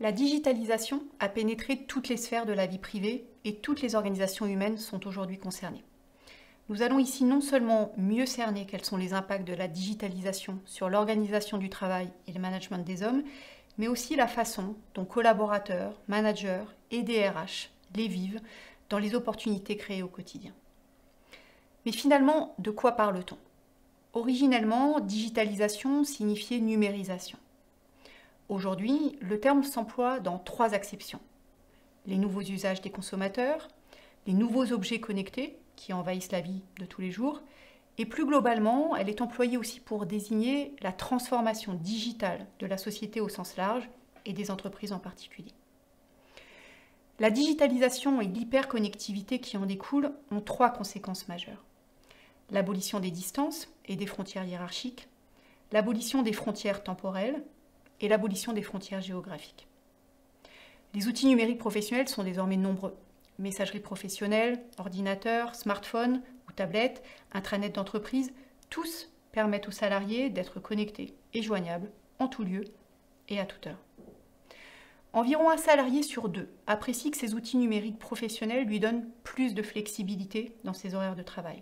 La digitalisation a pénétré toutes les sphères de la vie privée et toutes les organisations humaines sont aujourd'hui concernées. Nous allons ici non seulement mieux cerner quels sont les impacts de la digitalisation sur l'organisation du travail et le management des hommes, mais aussi la façon dont collaborateurs, managers et DRH les vivent dans les opportunités créées au quotidien. Mais finalement, de quoi parle-t-on? Originellement, digitalisation signifiait numérisation. Aujourd'hui, le terme s'emploie dans 3 acceptions. Les nouveaux usages des consommateurs, les nouveaux objets connectés qui envahissent la vie de tous les jours, et plus globalement, elle est employée aussi pour désigner la transformation digitale de la société au sens large et des entreprises en particulier. La digitalisation et l'hyperconnectivité qui en découlent ont 3 conséquences majeures. L'abolition des distances et des frontières hiérarchiques, l'abolition des frontières temporelles et l'abolition des frontières géographiques. Les outils numériques professionnels sont désormais nombreux. Messagerie professionnelle, ordinateur, smartphone ou tablette, intranet d'entreprise, tous permettent aux salariés d'être connectés et joignables en tout lieu et à toute heure. Environ un salarié sur 2 apprécie que ces outils numériques professionnels lui donnent plus de flexibilité dans ses horaires de travail.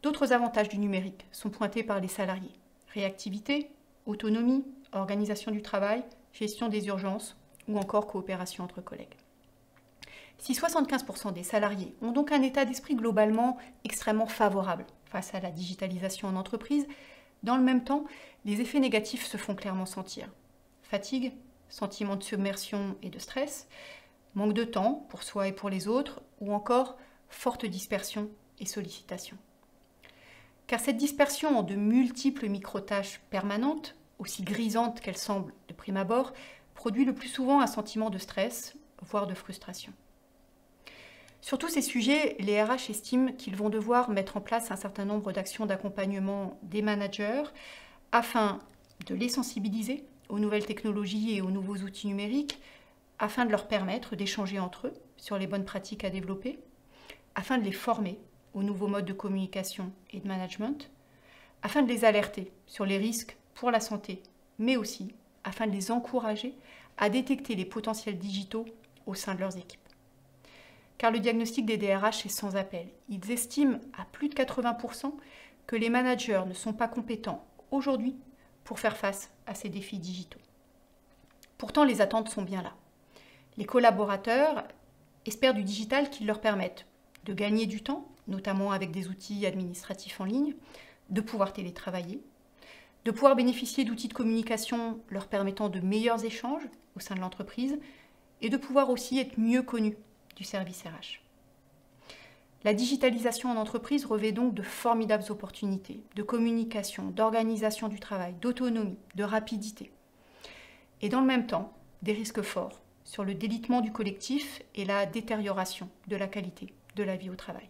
D'autres avantages du numérique sont pointés par les salariés. Réactivité, autonomie, organisation du travail, gestion des urgences ou encore coopération entre collègues. Si 75% des salariés ont donc un état d'esprit globalement extrêmement favorable face à la digitalisation en entreprise, dans le même temps, les effets négatifs se font clairement sentir. Fatigue, sentiment de submersion et de stress, manque de temps pour soi et pour les autres, ou encore forte dispersion et sollicitation. Car cette dispersion en de multiples micro-tâches permanentes, aussi grisantes qu'elles semblent de prime abord, produit le plus souvent un sentiment de stress, voire de frustration. Sur tous ces sujets, les RH estiment qu'ils vont devoir mettre en place un certain nombre d'actions d'accompagnement des managers afin de les sensibiliser aux nouvelles technologies et aux nouveaux outils numériques, afin de leur permettre d'échanger entre eux sur les bonnes pratiques à développer, afin de les former aux nouveaux modes de communication et de management, afin de les alerter sur les risques pour la santé, mais aussi afin de les encourager à détecter les potentiels digitaux au sein de leurs équipes. Car le diagnostic des DRH est sans appel. Ils estiment à plus de 80% que les managers ne sont pas compétents aujourd'hui pour faire face à ces défis digitaux. Pourtant, les attentes sont bien là. Les collaborateurs espèrent du digital qui leur permette de gagner du temps, notamment avec des outils administratifs en ligne, de pouvoir télétravailler, de pouvoir bénéficier d'outils de communication leur permettant de meilleurs échanges au sein de l'entreprise et de pouvoir aussi être mieux connus du service RH. La digitalisation en entreprise revêt donc de formidables opportunités de communication, d'organisation du travail, d'autonomie, de rapidité. Et dans le même temps, des risques forts sur le délitement du collectif et la détérioration de la qualité de la vie au travail.